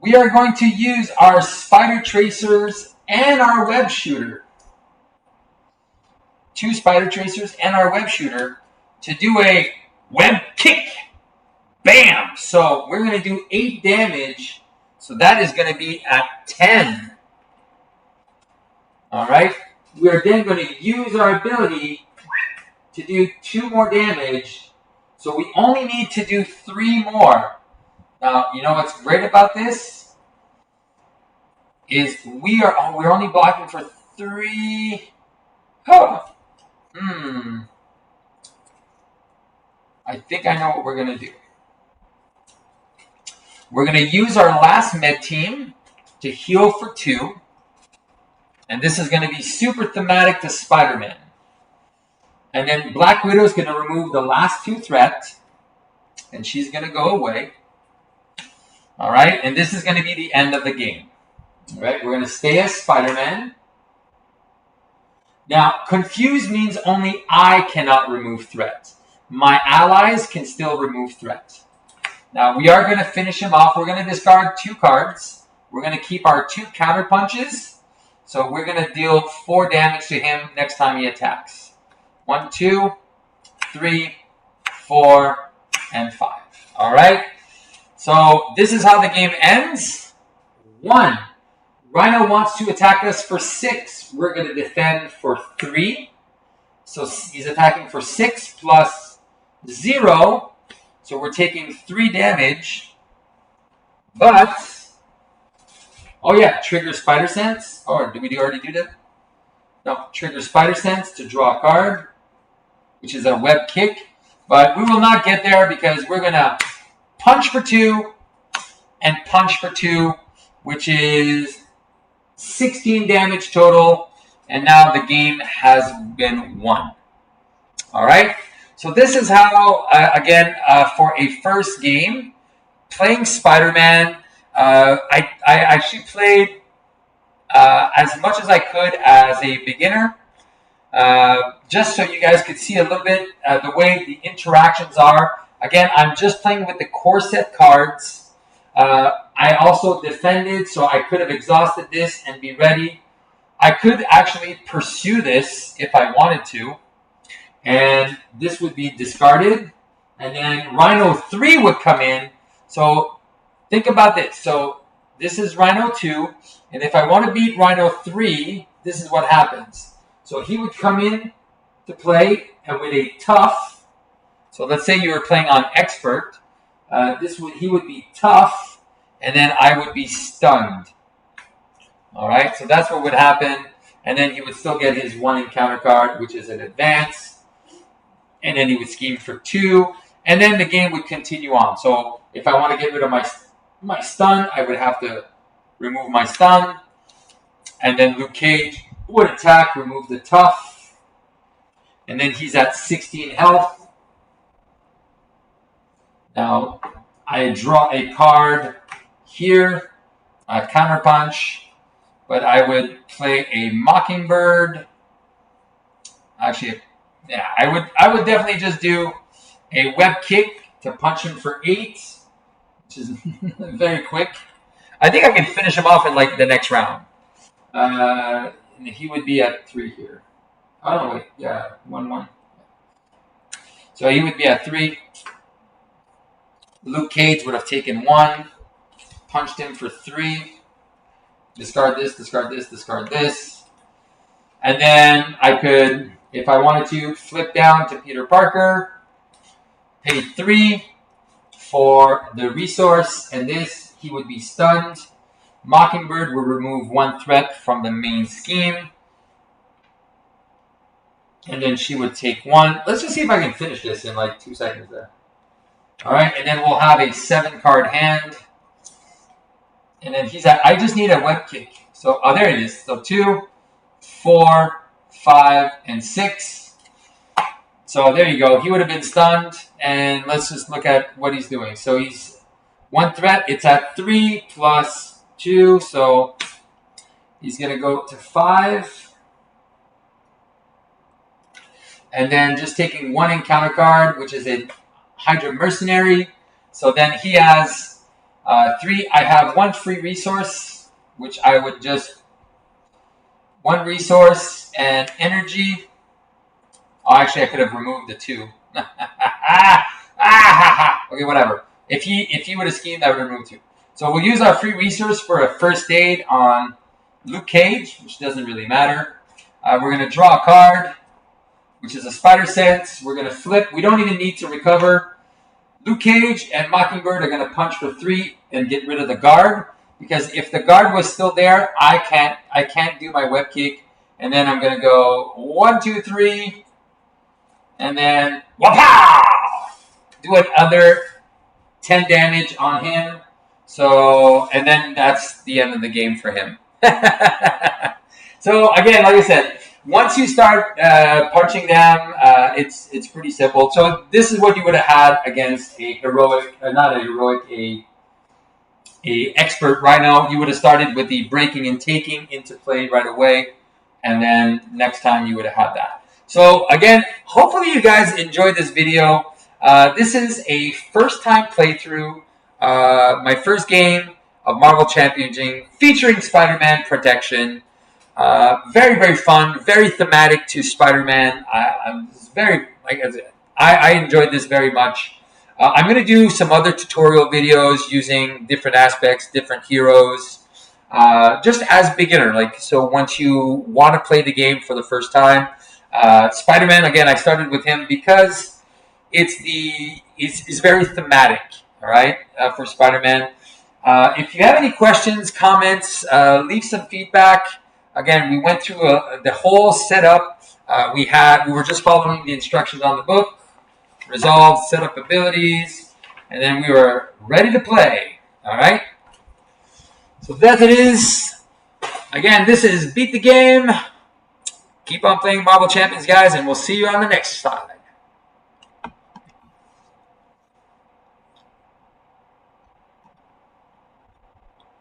We are going to use our Spider Tracers and our Web Shooter. 2 Spider Tracers and our Web Shooter to do a Web Kick. Bam! So we're going to do 8 damage. So that is going to be at 10. Alright? We are then going to use our ability to do 2 more damage. So we only need to do 3 more. Now, you know what's great about this? Is we're only blocking for 3. Oh. I think I know what we're going to do. We're going to use our last med team to heal for 2. And this is going to be super thematic to Spider-Man. And then Black Widow is going to remove the last 2 threats. And she's going to go away. Alright, and this is going to be the end of the game. Alright, we're going to stay as Spider-Man. Now, confused means only I cannot remove threat. My allies can still remove threat. Now, we are going to finish him off. We're going to discard 2 cards. We're going to keep our 2 counter punches. So we're going to deal 4 damage to him next time he attacks. 1, 2, 3, 4, and 5. All right? So this is how the game ends. 1. Rhino wants to attack us for 6. We're going to defend for 3. So he's attacking for 6 plus 0. So we're taking 3 damage. But, oh yeah, trigger Spider Sense. Or did we already do that? No, trigger Spider Sense to draw a card, which is a web kick. But we will not get there because we're going to punch for 2 and punch for 2, which is 16 damage total, and now the game has been won. All right, so this is how, again, for a first game, playing Spider-Man, I actually played as much as I could as a beginner, just so you guys could see a little bit the way the interactions are. Again, I'm just playing with the core set cards. I also defended, so I could have exhausted this and be ready. I could actually pursue this if I wanted to, and this would be discarded, and then Rhino 3 would come in. So think about this. So this is Rhino 2, and if I want to beat Rhino 3, this is what happens. So he would come in to play, and with a tough, so let's say you were playing on expert, he would be tough, and then I would be stunned. All right, so that's what would happen. And then he would still get his 1 encounter card, which is an advance. And then he would scheme for 2. And then the game would continue on. So if I want to get rid of my stun, I would have to remove my stun. And then Luke Cage would attack, remove the tough. And then he's at 16 health. Now, I draw a card here, a counterpunch, but I would play a Mockingbird. Actually, yeah, I would definitely just do a web kick to punch him for 8, which is very quick. I think I can finish him off in like the next round. He would be at 3 here. Oh no, wait, yeah, 1-1. So he would be at 3. Luke Cage would have taken 1, punched him for 3, discard this, discard this, discard this. And then I could, if I wanted to, flip down to Peter Parker, pay 3 for the resource, and this, he would be stunned. Mockingbird will remove 1 threat from the main scheme. And then she would take 1. Let's just see if I can finish this in like 2 seconds there. All right, and then we'll have a 7-card hand. And then he's at, I just need a web kick. So, oh, there it is. So 2, 4, 5, and 6. So there you go. He would have been stunned. And let's just look at what he's doing. So he's 1 threat. It's at 3 plus 2. So he's going to go to 5. And then just taking 1 encounter card, which is a Hydra Mercenary. So then he has 3. I have 1 free resource, which I would just 1 resource and energy. Oh, actually, I could have removed the 2. Okay, whatever. If he would have schemed, I would have removed 2. So we'll use our free resource for a first aid on Luke Cage, which doesn't really matter. We're going to draw a card, which is a Spider Sense. We're going to flip. We don't even need to recover. Luke Cage and Mockingbird are going to punch for 3 and get rid of the guard. Because if the guard was still there, I can't do my web kick. And then I'm going to go 1, 2, 3. And then, wapow! Do another 10 damage on him. So, and then that's the end of the game for him. So, again, like I said, once you start punching them, it's pretty simple. So this is what you would have had against a heroic, not a heroic, a expert Rhino. You would have started with the breaking and taking into play right away. and then next time you would have had that. So again, hopefully you guys enjoyed this video. This is a first time playthrough, my first game of Marvel Championship featuring Spider-Man Protection. Very, very fun, very thematic to Spider-Man. I'm very, like I said, I enjoyed this very much. I'm going to do some other tutorial videos using different aspects, different heroes, just as beginner. Like, so once you want to play the game for the first time, Spider-Man, again, I started with him because it's very thematic, all right, for Spider-Man. If you have any questions, comments, leave some feedback. Again, we went through the whole setup. We were just following the instructions on the book. Resolve, set up abilities, and then we were ready to play. All right. So that it is. Again, this is Beat the Game. Keep on playing Marvel Champions, guys, and we'll see you on the next slide.